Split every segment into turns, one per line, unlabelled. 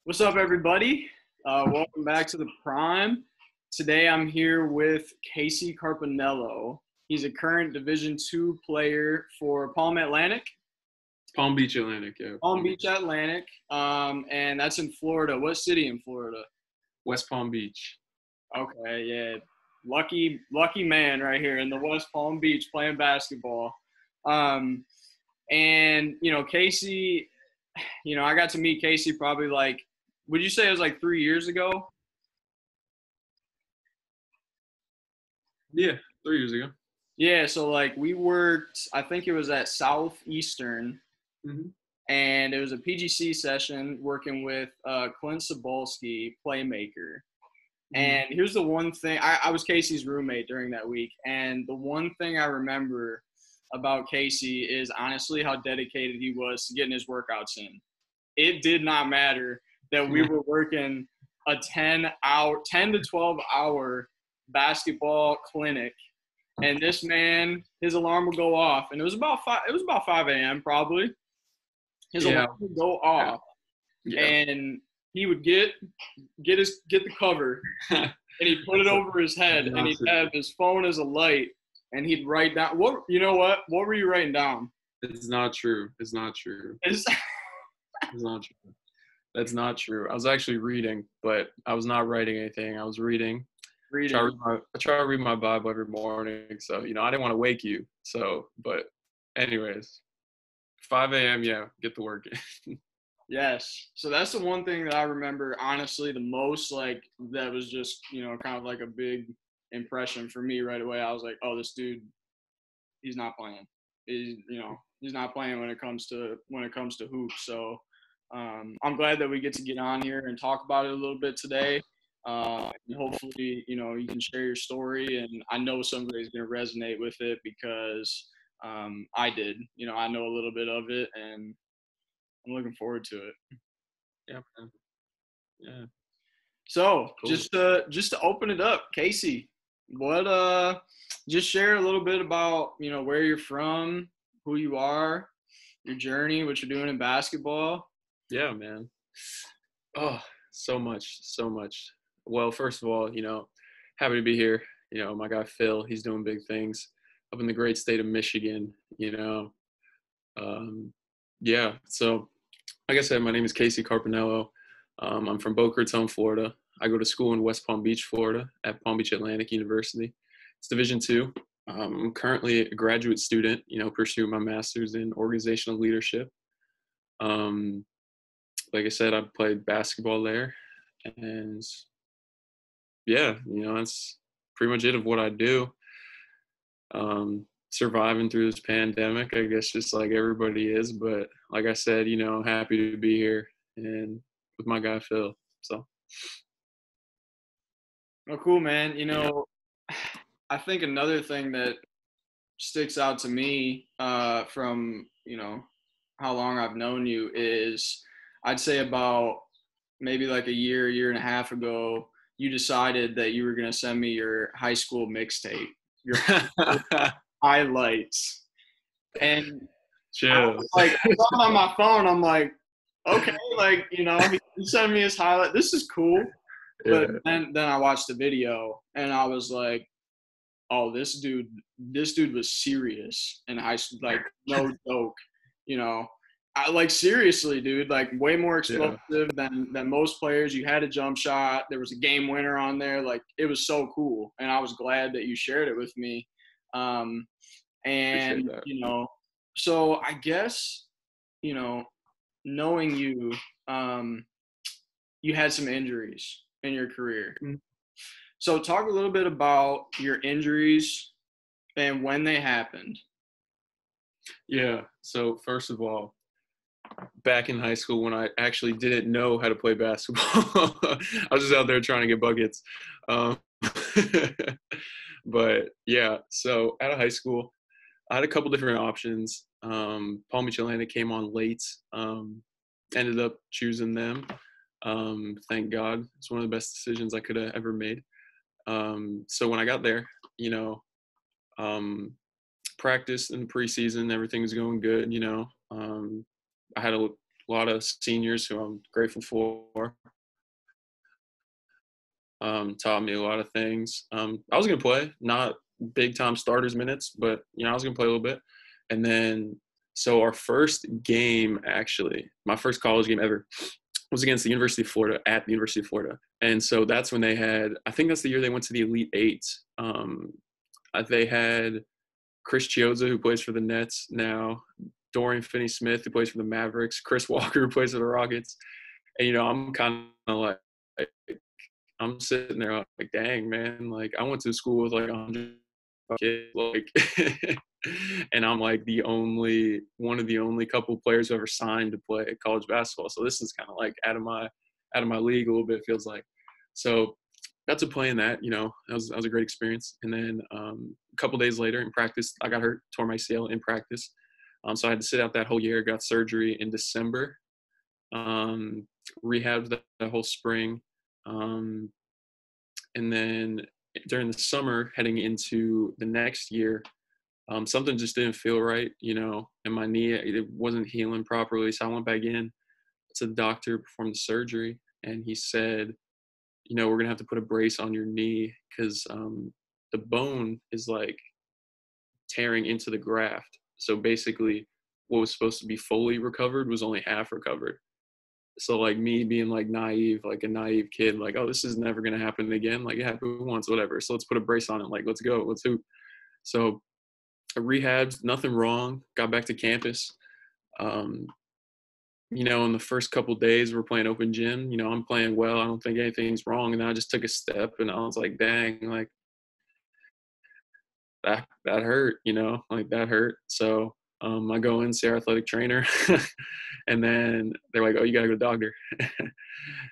What's up, everybody? Welcome back to the Prime. Today, I'm here with Casey Carpinello. He's a current Division II player for Palm Atlantic.
Palm Beach Atlantic, yeah.
Palm Beach Atlantic, and that's in Florida. What city in Florida?
West Palm Beach.
Okay, yeah. Lucky man right here in the West Palm Beach playing basketball. And, Casey, I got to meet Casey probably would you say it was like 3 years ago?
Yeah, 3 years ago.
Yeah, so we worked, I think it was at Southeastern, and it was a PGC session working with Clint Sobolski, playmaker. And here's the one thing, I was Casey's roommate during that week, and the one thing I remember about Casey is honestly how dedicated he was to getting his workouts in. It did not matter that we were working a 10 to 12 hour basketball clinic, and this man, his alarm would go off, and it was about 5 a.m. probably. His alarm would go off, and he would get the cover, and he'd put it over his head, and he'd have his phone as a light, and he'd write down what were you writing down?
It's not true. It's not true. It's not true. That's not true. I was actually reading, but I was not writing anything. I was reading. I try to read my Bible every morning, so I didn't want to wake you. So, but anyways, 5 a.m. Get to work.
Yes. So that's the one thing that I remember honestly the most, that was just, kind of like a big impression for me right away. I was like, oh, this dude, he's not playing. He's not playing when it comes to hoops. So I'm glad that we get to get on here and talk about it a little bit today. And hopefully, you can share your story, and I know somebody's going to resonate with it because I did. I know a little bit of it, and I'm looking forward to it.
Yeah, man. Yeah.
So cool. just to open it up, Casey, just share a little bit about where you're from, who you are, your journey, what you're doing in basketball.
Yeah, man. Oh, so much. Well, first of all, happy to be here. My guy Phil, he's doing big things up in the great state of Michigan. So like I said, my name is Casey Carpinello. I'm from Boca Raton, Florida. I go to school in West Palm Beach, Florida, at Palm Beach Atlantic University. It's Division II. I'm currently a graduate student, pursuing my master's in organizational leadership. Like I said, I played basketball there, and that's pretty much it of what I do. Surviving through this pandemic, I guess, just like everybody is. But like I said, happy to be here and with my guy Phil. So.
Oh, cool, man. I think another thing that sticks out to me from how long I've known you is, I'd say about maybe like a year and a half ago, you decided that you were going to send me your high school mixtape, your highlights. And I was I saw it on my phone. I'm like, okay, he sent me his highlight. This is cool. But then I watched the video, and I was like, oh, this dude was serious in high school, no joke, I seriously, dude, way more explosive than most players. You had a jump shot. There was a game winner on there. It was so cool. And I was glad that you shared it with me. And, so I guess, knowing you, you had some injuries in your career. So talk a little bit about your injuries and when they happened.
Yeah. So first of all, back in high school when I actually didn't know how to play basketball, I was just out there trying to get buckets. But yeah, so out of high school, I had a couple different options. Palm Beach Atlantic came on late. Ended up choosing them. Thank God. It's one of the best decisions I could have ever made. So when I got there, practice in the preseason, everything was going good. I had a a lot of seniors who I'm grateful for. Taught me a lot of things. I was going to play, not big time starters minutes, but, I was going to play a little bit. And then, so our first game, actually, my first college game ever, was against the University of Florida, at the University of Florida. And so that's when they had, I think that's the year they went to the Elite Eight. They had Chris Chiozza, who plays for the Nets now, Dorian Finney-Smith, who plays for the Mavericks, Chris Walker, who plays for the Rockets. And, I'm kind of like, I'm sitting there like, dang, man, like I went to school with like 100 kids, like, and I'm like one of the only couple players who ever signed to play college basketball. So this is kind of like out of my league a little bit, feels like. So got to play in that, that was a great experience. And then a couple days later in practice, I got hurt, tore my ACL in practice. So I had to sit out that whole year, got surgery in December, rehabbed that whole spring. And then during the summer, heading into the next year, something just didn't feel right, and my knee, it wasn't healing properly. So I went back in to the doctor, performed the surgery, and he said, we're going to have to put a brace on your knee because the bone is like tearing into the graft. So basically what was supposed to be fully recovered was only half recovered. So like me being like naive, like a naive kid, like, oh, this is never going to happen again. Like it happened once, whatever. So let's put a brace on it. Like, let's go, let's hoop. So I rehabbed, nothing wrong. Got back to campus. In the first couple days we're playing open gym, I'm playing well. I don't think anything's wrong. And then I just took a step and I was like, dang, like that hurt, like that hurt. So I go in, see our athletic trainer, and then they're like, oh, you got to go to the doctor.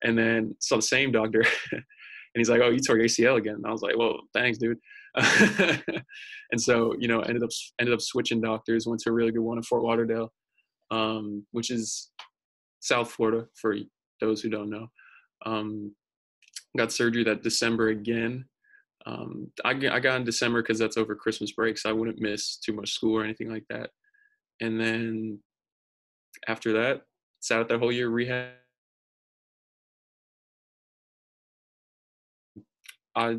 And then saw the same doctor, and he's like, oh, you tore your ACL again. And I was like, well, thanks, dude. And so, ended up switching doctors, went to a really good one in Fort Lauderdale, which is South Florida for those who don't know. Got surgery that December again. I got in December because that's over Christmas break, so I wouldn't miss too much school or anything like that. And then after that, sat out that whole year rehab. I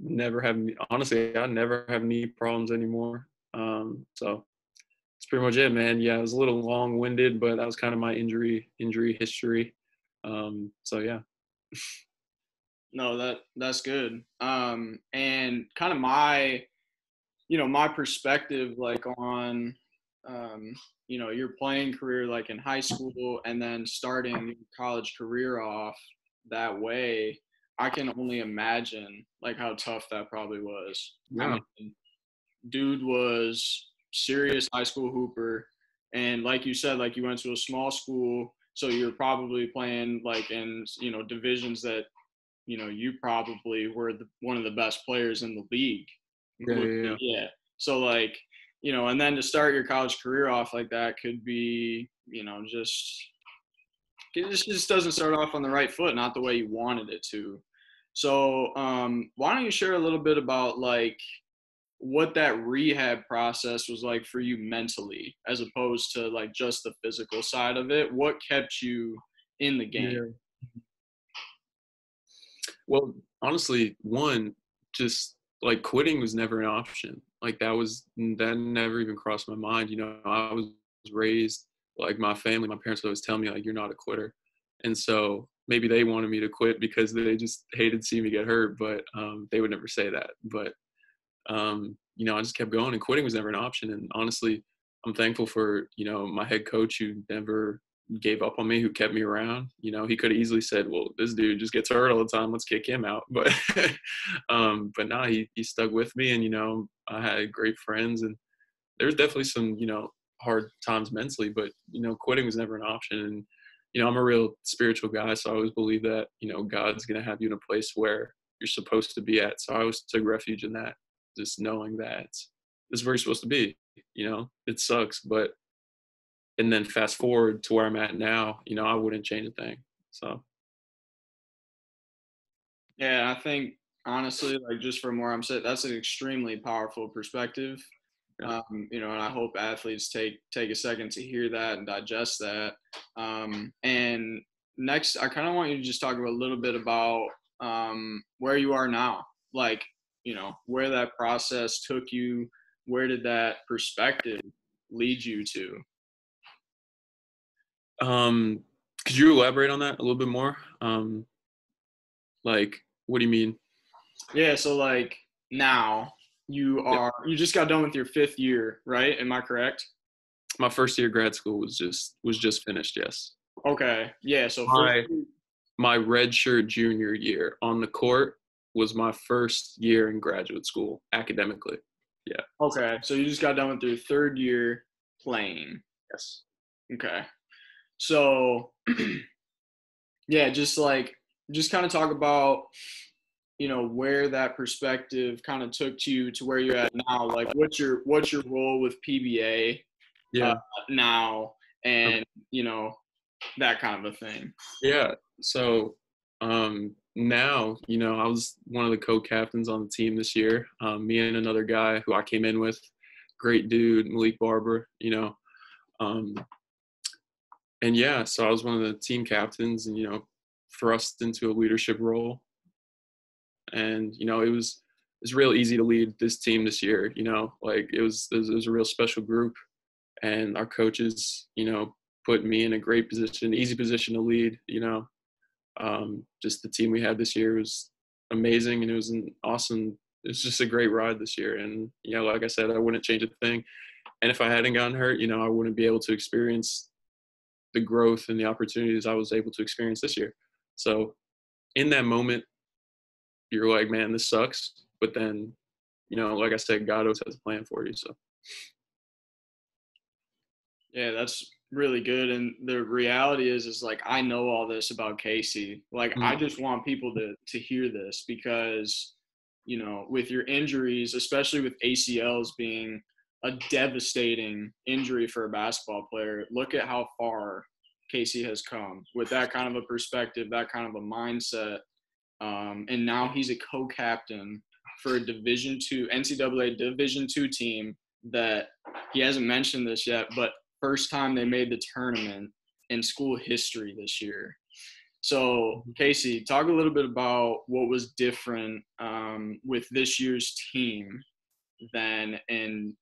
never have knee problems anymore. So that's pretty much it, man. Yeah, it was a little long-winded, but that was kind of my injury history. So yeah.
No, that's good. And kind of my perspective, like on, your playing career, like in high school, and then starting your college career off that way. I can only imagine like how tough that probably was.
Yeah.
Dude was serious high school hooper, and like you said, like you went to a small school, so you're probably playing like in divisions that you probably were one of the best players in the league.
Yeah.
So like, and then to start your college career off like that could be, it just doesn't start off on the right foot, not the way you wanted it to. So why don't you share a little bit about like what that rehab process was like for you mentally, as opposed to like just the physical side of it? What kept you in the game?
Yeah. Well, honestly, just like quitting was never an option. Like that never even crossed my mind. I was raised like my family, my parents would always tell me like, you're not a quitter. And so maybe they wanted me to quit because they just hated seeing me get hurt, but they would never say that. But, I just kept going, and quitting was never an option. And honestly, I'm thankful for, my head coach who never gave up on me, who kept me around. He could have easily said, well, this dude just gets hurt all the time, let's kick him out. But but nah, he stuck with me, and I had great friends, and there's definitely some hard times mentally, but quitting was never an option. And I'm a real spiritual guy, so I always believe that God's gonna have you in a place where you're supposed to be at. So I always took refuge in that, just knowing that this is where you're supposed to be. It sucks, but and then fast forward to where I'm at now, I wouldn't change a thing. So.
Yeah, I think honestly, like just from where I'm sitting, that's an extremely powerful perspective. You know, and I hope athletes take a second to hear that and digest that. And next, I kind of want you to just talk a little bit about where you are now, like, you know, where that process took you. Where did that perspective lead you to?
Could you elaborate on that a little bit more? Like, what do you mean?
Yeah, so like now you just got done with your 5th year, right? Am I correct?
My first year of grad school was just finished, yes.
Okay. Yeah, so
my redshirt junior year on the court was my first year in graduate school academically. Yeah.
Okay, so you just got done with your 3rd year playing.
Yes.
Okay. So yeah, just kind of talk about, you know, where that perspective kind of took you to where you're at now. Like, what's your role with PBA now, and you know, that kind of a thing.
Yeah. So now, you know, I was one of the co-captains on the team this year. Me and another guy who I came in with, great dude, Malik Barber, you know. And yeah, so I was one of the team captains, and, you know, thrust into a leadership role. And, you know, it's real easy to lead this team this year, you know, like it was a real special group, and our coaches, you know, put me in a great position, easy position to lead, you know. Just the team we had this year was amazing, and it was just a great ride this year. And, you know, like I said, I wouldn't change a thing. And if I hadn't gotten hurt, you know, I wouldn't be able to experience the growth and the opportunities I was able to experience this year. So in that moment, you're like, man, this sucks. But then, you know, like I said, God always has a plan for you. So.
Yeah, that's really good. And the reality is like, I know all this about Casey. Like, I just want people to hear this, because, you know, with your injuries, especially with ACLs being a devastating injury for a basketball player, look at how far Casey has come with that kind of a perspective, that kind of a mindset. And now he's a co-captain for a NCAA Division II team that he hasn't mentioned this yet, but first time they made the tournament in school history this year. So, Casey, talk a little bit about what was different with this year's team than in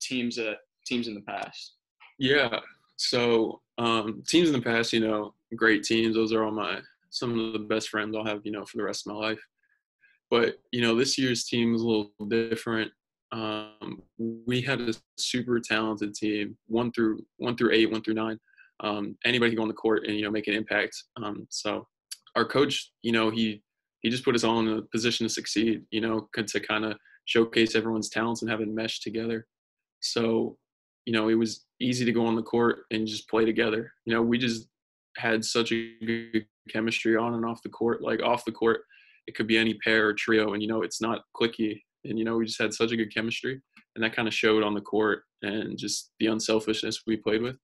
teams in the past.
Yeah. So teams in the past, you know, great teams. Those are some of the best friends I'll have, you know, for the rest of my life. But, you know, this year's team is a little different. We had a super talented team, 1 through 8, 1 through 9. Anybody can go on the court and, you know, make an impact. So our coach, you know, he just put us all in a position to succeed, you know, to kind of showcase everyone's talents and have it mesh together. So, you know, it was easy to go on the court and just play together. You know, we just had such a good chemistry on and off the court. Like off the court, it could be any pair or trio, and, you know, it's not cliquey. And, you know, we just had such a good chemistry, and that kind of showed on the court, and just the unselfishness we played with.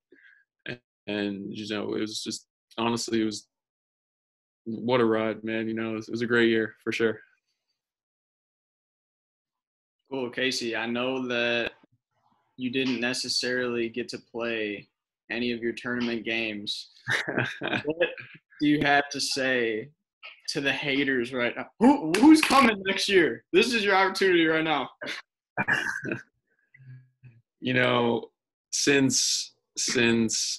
And you know, it was just, honestly, it was what a ride, man. You know, it was a great year for sure.
Cool, Casey. I know that you didn't necessarily get to play any of your tournament games. What do you have to say to the haters right now? Who's coming next year? This is your opportunity right now.
You know, since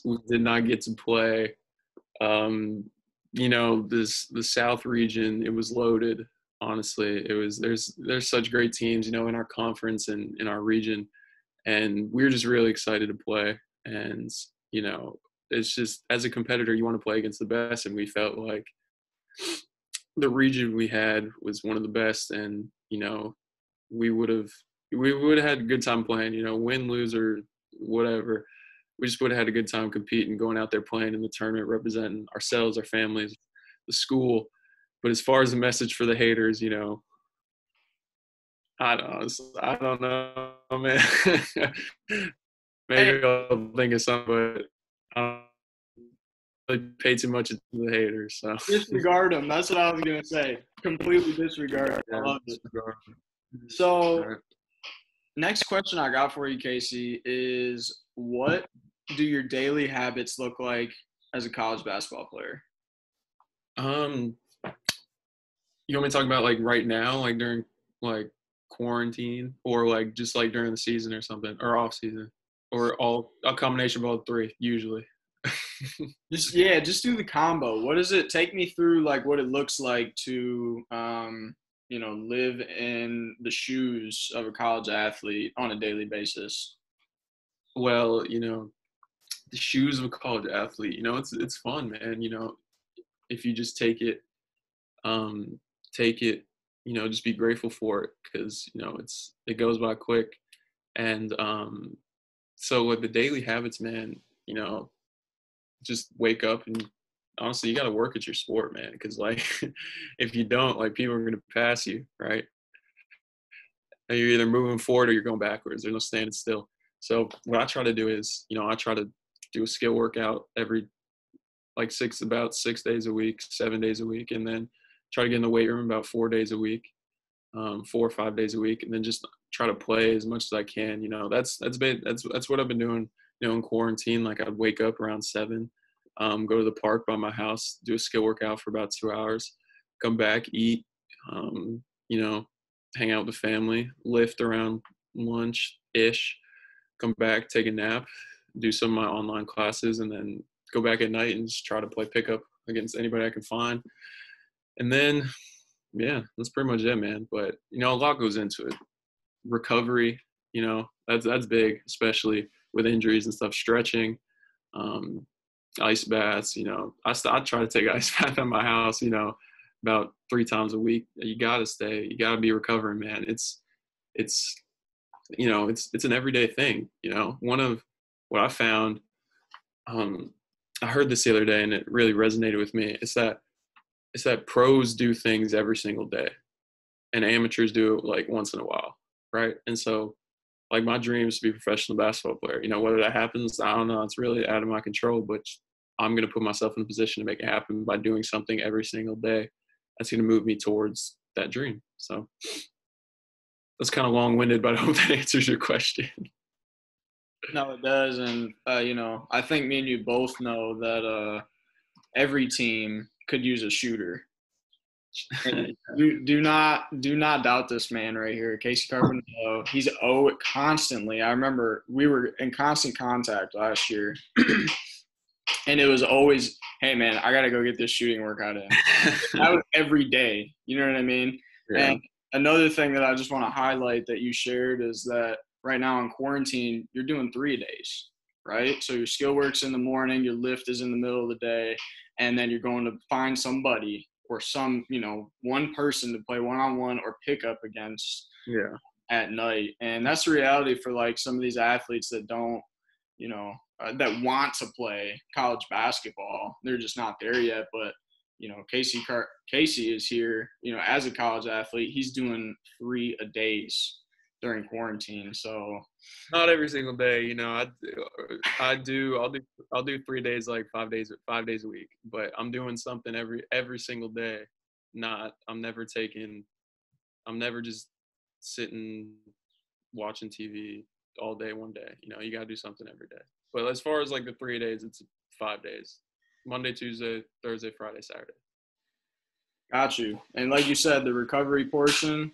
we did not get to play, you know, the South region, it was loaded. Honestly, there's such great teams, you know, in our conference and in our region, and we're just really excited to play. And, you know, it's just, as a competitor, you want to play against the best, and we felt like the region we had was one of the best, and, you know, we would have had a good time playing, you know, win, lose, or whatever. We just would have had a good time competing, going out there playing in the tournament, representing ourselves, our families, the school. But as far as the message for the haters, you know, I don't know, man. Maybe I'll think of something, but I don't really pay too much attention to the haters. So
disregard them. That's what I was gonna say. Completely disregard them. I love it. So next question I got for you, Casey, is what do your daily habits look like as a college basketball player?
You want me to talk about like right now, like during like quarantine, or like just like during the season or something, or off season, or all a combination of all three usually?
Just do the combo. What does it take me through, like what it looks like to live in the shoes of a college athlete on a daily basis?
Well, the shoes of a college athlete, it's fun, man. If you just take it, just be grateful for it, because it goes by quick. And so with the daily habits, man, just wake up, and honestly, you got to work at your sport, man, because like if you don't, like, people are going to pass you, right? And you're either moving forward or you're going backwards. There's no standing still. So what I try to do is, I try to do a skill workout about 6 days a week, 7 days a week, and then try to get in the weight room about 4 days a week, 4 or 5 days a week, and then just try to play as much as I can. That's what I've been doing. In quarantine, like I'd wake up around 7, go to the park by my house, do a skill workout for about 2 hours, come back, eat, hang out with the family, lift around lunch-ish, come back, take a nap, do some of my online classes, and then go back at night and just try to play pickup against anybody I can find. And then, yeah, that's pretty much it, man. But, a lot goes into it. Recovery, that's big, especially with injuries and stuff. Stretching, ice baths, I try to take ice bath at my house, about 3 times a week. You gotta be recovering, man. It's an everyday thing. One of what I found, I heard this the other day and it really resonated with me. It's that pros do things every single day and amateurs do it like once in a while, right? And so, like, my dream is to be a professional basketball player. Whether that happens, I don't know. It's really out of my control, but I'm going to put myself in a position to make it happen by doing something every single day that's going to move me towards that dream. So that's kind of long-winded, but I hope that answers your question.
No, it does. And, I think me and you both know that every team could use a shooter. Do not doubt this man right here, Casey Carpinello. He's constantly. I remember we were in constant contact last year, and it was always, "Hey man, I gotta go get this shooting workout in." That was every day. You know what I mean? Yeah. And another thing that I just want to highlight that you shared is that right now in quarantine, you're doing 3 days, right? So your skill work's in the morning, your lift is in the middle of the day, and then you're going to find somebody or one person to play one-on-one or pick up against at night. And that's the reality for like some of these athletes that don't, that want to play college basketball. They're just not there yet. But, Casey is here, as a college athlete. He's doing 3 a days during quarantine. So
not every single day, I'll do 3 days, like 5 days a week, but I'm doing something every single day. I'm never just sitting watching TV all day one day. You got to do something every day. But as far as like the 3 days, it's 5 days: Monday, Tuesday, Thursday, Friday, Saturday.
Got you. And like you said, the recovery portion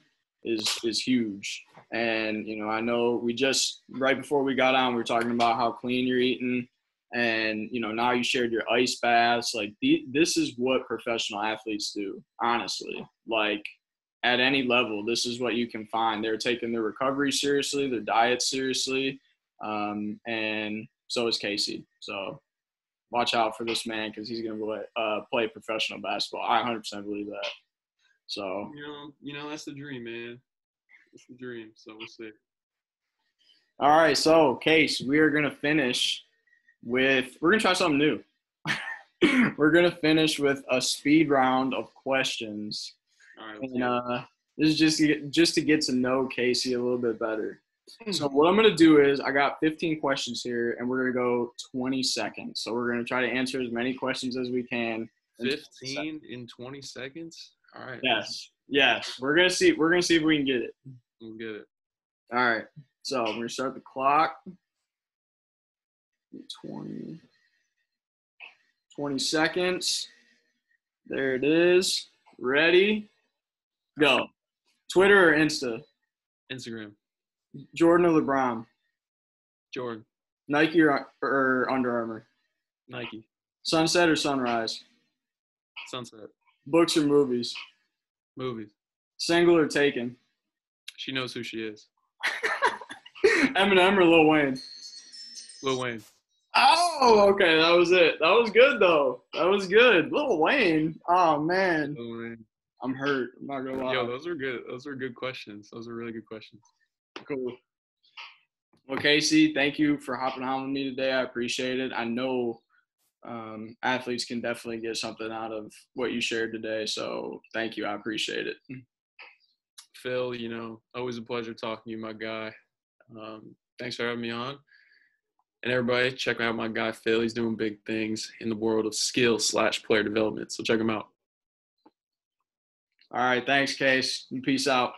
is huge. And, I know we just, right before we got on, we were talking about how clean you're eating. And, now you shared your ice baths. Like, this is what professional athletes do, honestly. Like, at any level, this is what you can find. They're taking their recovery seriously, their diet seriously. And so is Casey. So watch out for this man, because he's going to play professional basketball. I 100% believe that. So
that's the dream, man. That's the dream. So we'll see.
All right, so Case, we're gonna try something new. We're gonna finish with a speed round of questions.
All right.
And this is just to get to know Casey a little bit better. So what I'm gonna do is I got 15 questions here, and we're gonna go 20 seconds. So we're gonna try to answer as many questions as we can.
15 in 20 seconds. All right.
Yes. We're gonna see if we can get it.
We'll get it.
All right. So we're gonna start the clock. 20 seconds. There it is. Ready? Go. Twitter or Insta?
Instagram.
Jordan or LeBron?
Jordan.
Nike or Under Armour?
Nike.
Sunset or sunrise?
Sunset.
Books or movies?
Movies.
Single or taken?
She knows who she is.
Eminem or Lil Wayne?
Lil Wayne.
Oh, okay. That was it. That was good, though. That was good. Lil Wayne. Oh, man.
Lil Wayne.
I'm hurt. I'm not going to lie.
Yo, those are good. Those are good questions. Those are really good questions.
Cool. Well, Casey, thank you for hopping on with me today. I appreciate it. I know athletes can definitely get something out of what you shared today. So thank you. I appreciate it.
Phil, always a pleasure talking to you, my guy. Thanks for having me on. And everybody, check out my guy, Phil. He's doing big things in the world of skill/player development. So check him out.
All right. Thanks, Case. Peace out.